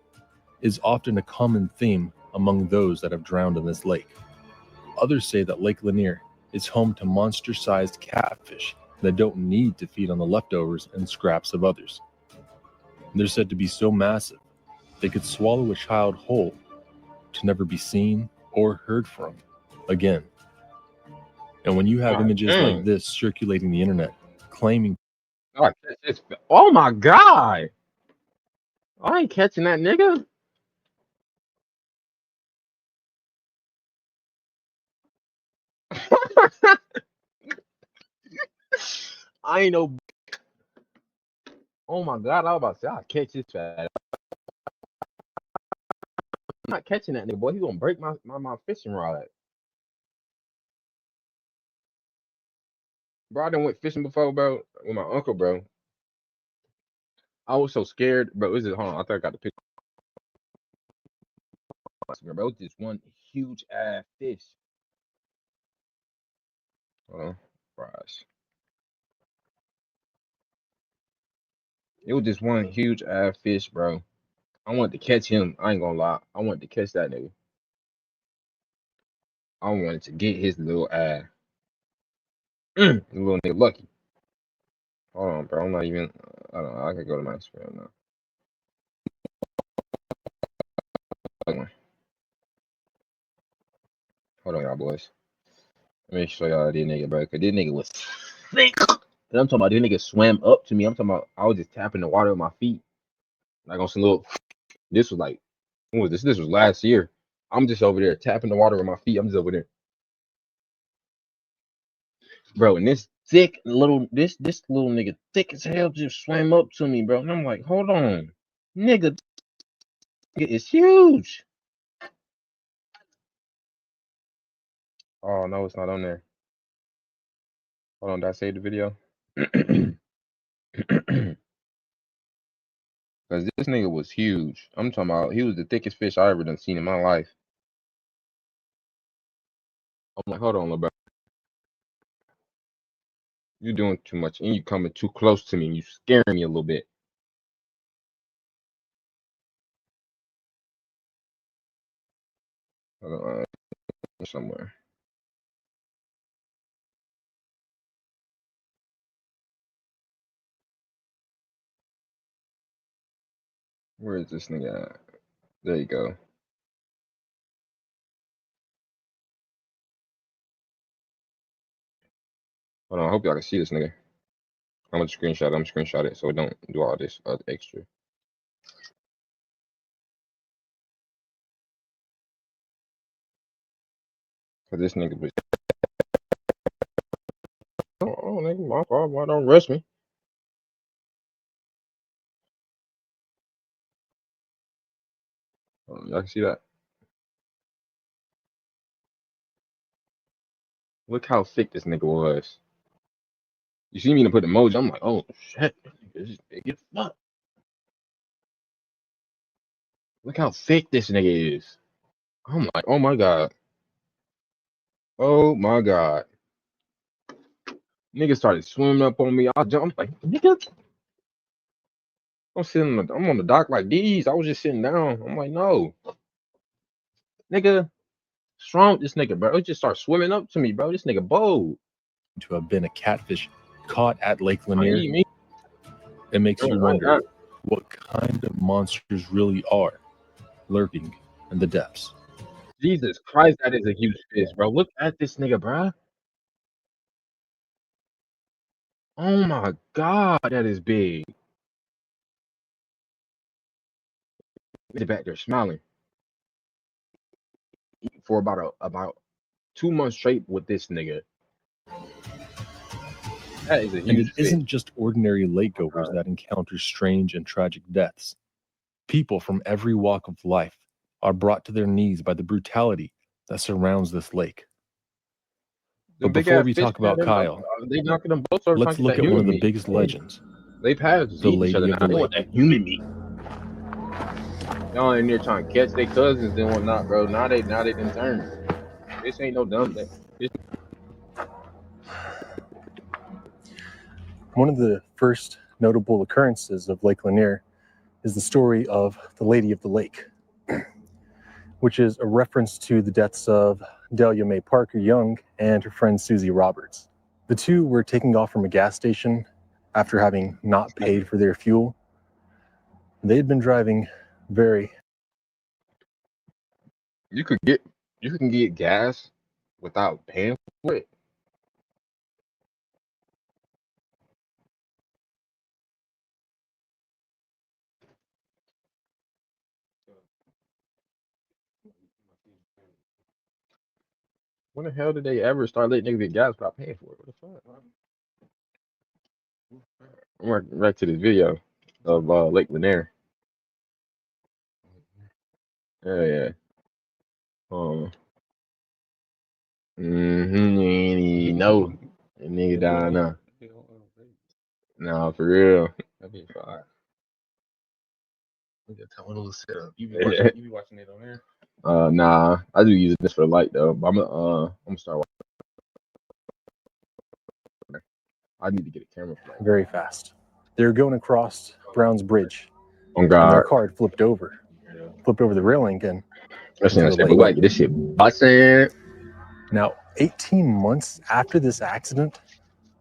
is often a common theme among those that have drowned in this lake. Others say that Lake Lanier is home to monster-sized catfish that don't need to feed on the leftovers and scraps of others. They're said to be so massive they could swallow a child whole to never be seen or heard from again. And when you have images like this circulating the internet claiming, oh my God, I ain't catching that nigga. I ain't no. Oh my God, I was about to say I'll catch this fat. I'm not catching that nigga, boy. He gonna break my fishing rod. Bro, I done went fishing before, bro, with my uncle, bro. I was so scared, bro. Hold on, I think I got the picture. Bro, it was just one huge ass fish. Hold on, fries. It was just one huge ass fish, bro. I wanted to catch him. I ain't gonna lie. I wanted to catch that nigga. I wanted to get his little ass. The little nigga lucky. Hold on, bro. I'm not even. I don't know. I could go to my Instagram now. Hold on, y'all boys. Let me show y'all this nigga, bro. Cause this nigga was sick. And I'm talking about this nigga swam up to me. I'm talking about I was just tapping the water with my feet. Like on some little. This was like, when was this? This was last year. I'm just over there tapping the water with my feet. I'm just over there. Bro, and this thick little this little nigga thick as hell just swam up to me, bro. And I'm like, hold on. Nigga, it's huge. Oh no, it's not on there. Hold on, did I save the video? Because this nigga was huge. I'm talking about he was the thickest fish I ever done seen in my life. I'm like, hold on, little bro. You're doing too much and you coming too close to me and you scaring me a little bit. Hold on, somewhere. Where is this nigga at? There you go. Hold on, I hope y'all can see this nigga. I'm gonna screenshot it so it don't do all this extra. Cause this nigga was oh nigga, my fault, why don't rush me? Y'all can see that. Look how thick this nigga was. You see me to put emoji, I'm like, oh shit, this is big as fuck. Look how thick this nigga is. I'm like, oh my God. Oh my God. Nigga started swimming up on me. I'm like, nigga. I'm on the dock like these. I was just sitting down. I'm like, no. Nigga, strong this nigga, bro. It just started swimming up to me, bro. This nigga bold. To have been a catfish caught at Lake Lanier, it makes you wonder what kind of monsters really are lurking in the depths. Jesus Christ, that is a huge fish, bro. Look at this nigga, bro. Oh my God, that is big. He's back there smiling for about 2 months straight with this nigga. That is a huge and it fish. Isn't just ordinary lakegoers that encounter strange and tragic deaths. People from every walk of life are brought to their knees by the brutality that surrounds this lake. But before we talk about Kyle, they knocking them both over. let's look at one of the biggest legends. They passed The each other Lady now. of the They want Lake. that human meat. Y'all in there trying to catch their cousins and whatnot, bro. Now they done turn. This ain't no dumb thing. One of the first notable occurrences of Lake Lanier is the story of the Lady of the Lake, which is a reference to the deaths of Delia Mae Parker Young and her friend Susie Roberts. The two were taking off from a gas station after having not paid for their fuel. They had been driving very... You can get gas without paying for it. When the hell did they ever start letting niggas get gas without paying for it? What the fuck? I'm right to this video of Lake Lanier. Yeah. No. That nigga down now. Nah, for real. That'd be fire. We got time to set up. You be watching it on there? Nah. I do use this for the light though. But I'm gonna start watching. I need to get a camera for that. Very fast. They were going across Brown's Bridge. Oh God. And their car had flipped over the railing and That's what I said. But like this shit busting. Now, 18 months after this accident,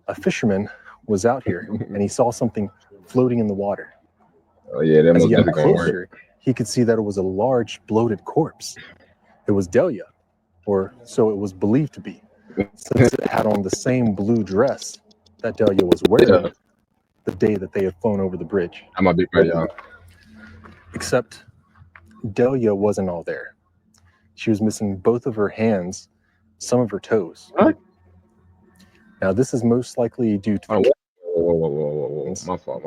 a fisherman was out here and he saw something floating in the water. Oh yeah, that As most he got definitely closer, he could see that it was a large bloated corpse. It was Delia, or so it was believed to be, since it had on the same blue dress that Delia was wearing the day that they had flown over the bridge. I'm a big fan, y'all. Except Delia wasn't all there. She was missing both of her hands, some of her toes. What? Now, this is most likely due to the Whoa. My fault.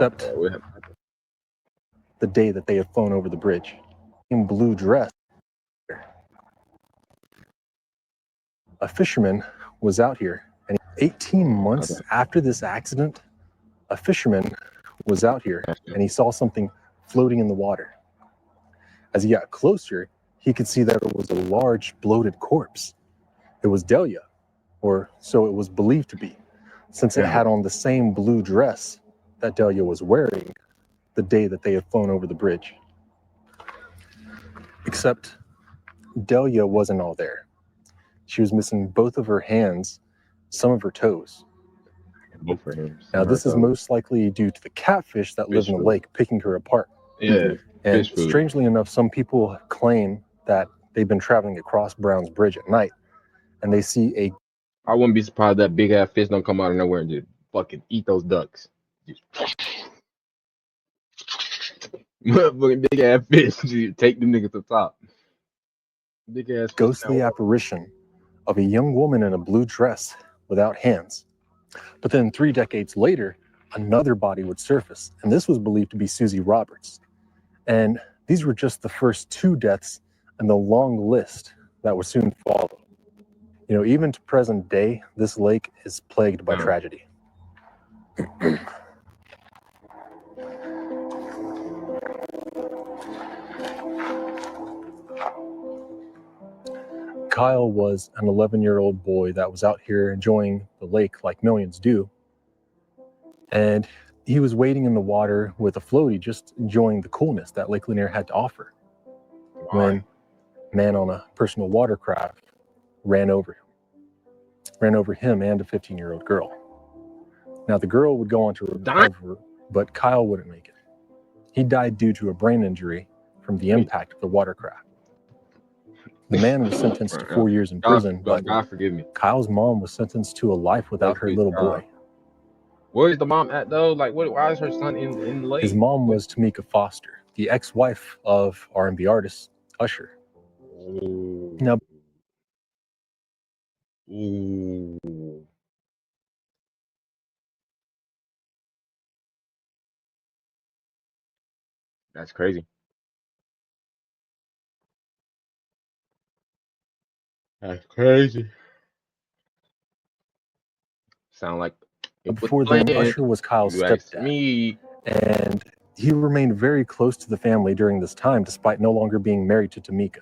The day that they had flown over the bridge. In blue dress. A fisherman was out here, and 18 months after this accident, a fisherman was out here and he saw something floating in the water. As he got closer, he could see that it was a large bloated corpse. It was Delia, or so it was believed to be, since it had on the same blue dress that Delia was wearing the day that they had flown over the bridge. Except Delia wasn't all there. She was missing both of her hands, some of her toes. Both for him. Now, this is most likely due to the catfish that live in the lake picking her apart. Yeah. And strangely enough, some people claim that they've been traveling across Brown's Bridge at night and they see a... I wouldn't be surprised that big ass fish don't come out of nowhere and just fucking eat those ducks. Motherfucking big ass fish, just take them niggas to the top. Big ass ghostly apparition of a young woman in a blue dress without hands. But then 3 decades later, another body would surface, and this was believed to be Susie Roberts. And these were just the first 2 deaths in the long list that would soon follow. You know, even to present day, this lake is plagued by tragedy. Kyle was an 11-year-old boy that was out here enjoying the lake like millions do. And he was wading in the water with a floaty, just enjoying the coolness that Lake Lanier had to offer. When a man on a personal watercraft ran over him and a 15-year-old girl. Now, the girl would go on to recover, but Kyle wouldn't make it. He died due to a brain injury from the impact of the watercraft. The man was sentenced to 4 years in prison, but God forgive me. Kyle's mom was sentenced to a life without her little boy. Where is the mom at though? Like, why is her son in the lake? His mom was Tamika Foster, the ex-wife of R&B artist Usher. Now, that's crazy. That's crazy. Sound like it was Before then, planned. Usher was Kyle's You asked stepdad, me. and he remained very close to the family during this time, despite no longer being married to Tamika.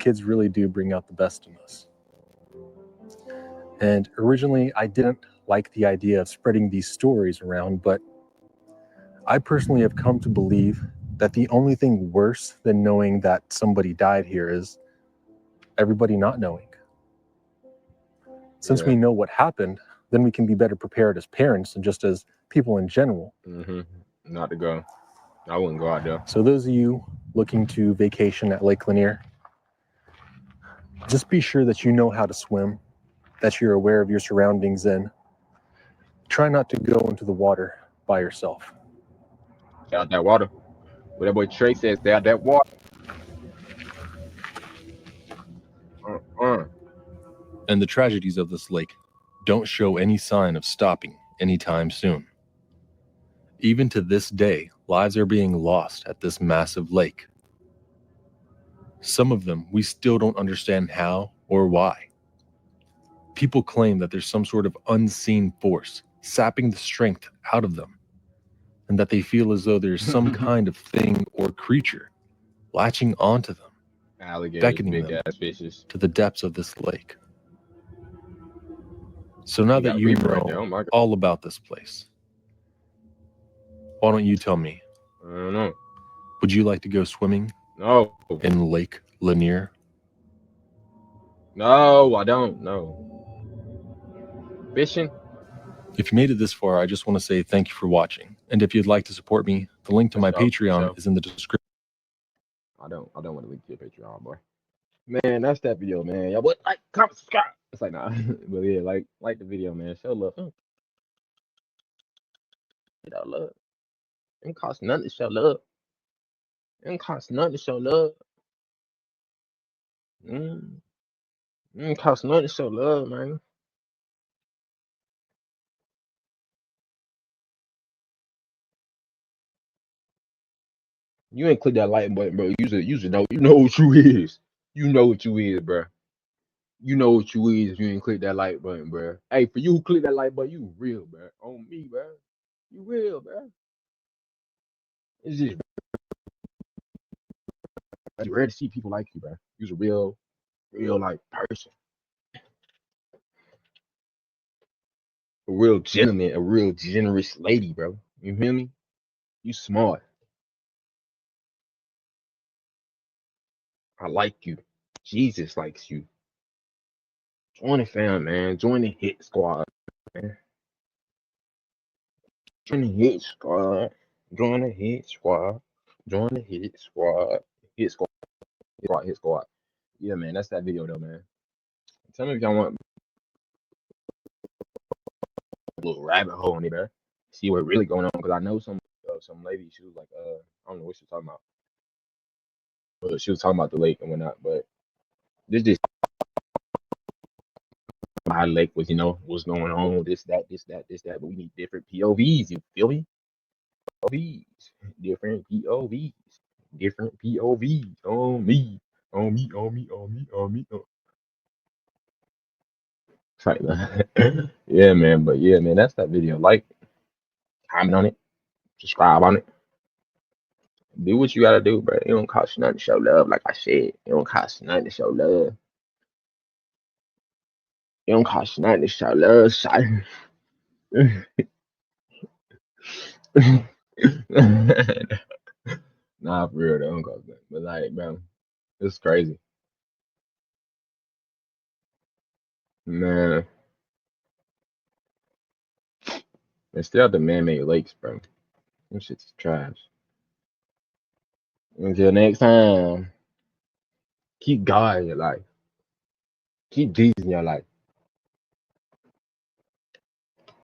Kids really do bring out the best in us. And originally, I didn't like the idea of spreading these stories around, but I personally have come to believe that the only thing worse than knowing that somebody died here is everybody not knowing. Since we know what happened, then we can be better prepared as parents and just as people in general. Not to go. I wouldn't go out there. So those of you looking to vacation at Lake Lanier, just be sure that you know how to swim, that you're aware of your surroundings, and try not to go into the water by yourself. Stay out that water. What that boy Trey says, stay out that water. And the tragedies of this lake don't show any sign of stopping anytime soon. Even to this day, lives are being lost at this massive lake. Some of them we still don't understand how or why. People claim that there's some sort of unseen force sapping the strength out of them, and that they feel as though there's some kind of thing or creature latching onto them, beckoning them to the depths of this lake. So now that you know all about this place, why don't you tell me? I don't know. Would you like to go swimming? No. In Lake Lanier? No, I don't. No. Fishing? If you made it this far, I just want to say thank you for watching. And if you'd like to support me, the link to my Patreon is in the description. I don't want to link to your Patreon, boy. Man, that's that video, man. Y'all what? Like, comment, subscribe. It's like, nah. But yeah, like the video, man. Show love. Show love. It don't cost nothing to show love. It don't cost nothing to show love. It don't cost nothing to show love, man. You ain't click that like button, bro. You know what you is. You know what you is, bro. You know what you is if you ain't click that like button, bro. Hey, for you who click that like button, you real, bro. On me, bro. You real, bro. It's just rare to see people like you, bro. You's a real like person. A real gentleman, a real generous lady, bro. You feel me? You smart. I like you. Jesus likes you. Join the fam, man. Join the hit squad, man. Join the hit squad. Join the hit squad. Join the hit squad. Hit squad. Hit squad. Yeah, man. That's that video, though, man. Tell me if y'all want a little rabbit hole in it, bro. See what's really going on. Because I know some lady, she was like, I don't know what she was talking about. But she was talking about the lake and whatnot. But this just my lake was, what's going on, this, that. But we need different POVs. You feel me? POVs. Different POVs. Different POVs. On me. Like that. Yeah, man. But yeah, man, that's that video. Like, comment on it, subscribe on it. Do what you gotta do, bro. It don't cost you nothing to show love, like I said. It don't cost you nothing to show love. It don't cost you nothing to show love, son. Nah, for real, that don't cost nothing. But like, bro, it's crazy. Man. And stay out the man-made lakes, bro. Them shit's trash. Until next time, keep God in your life. Keep Jesus in your life.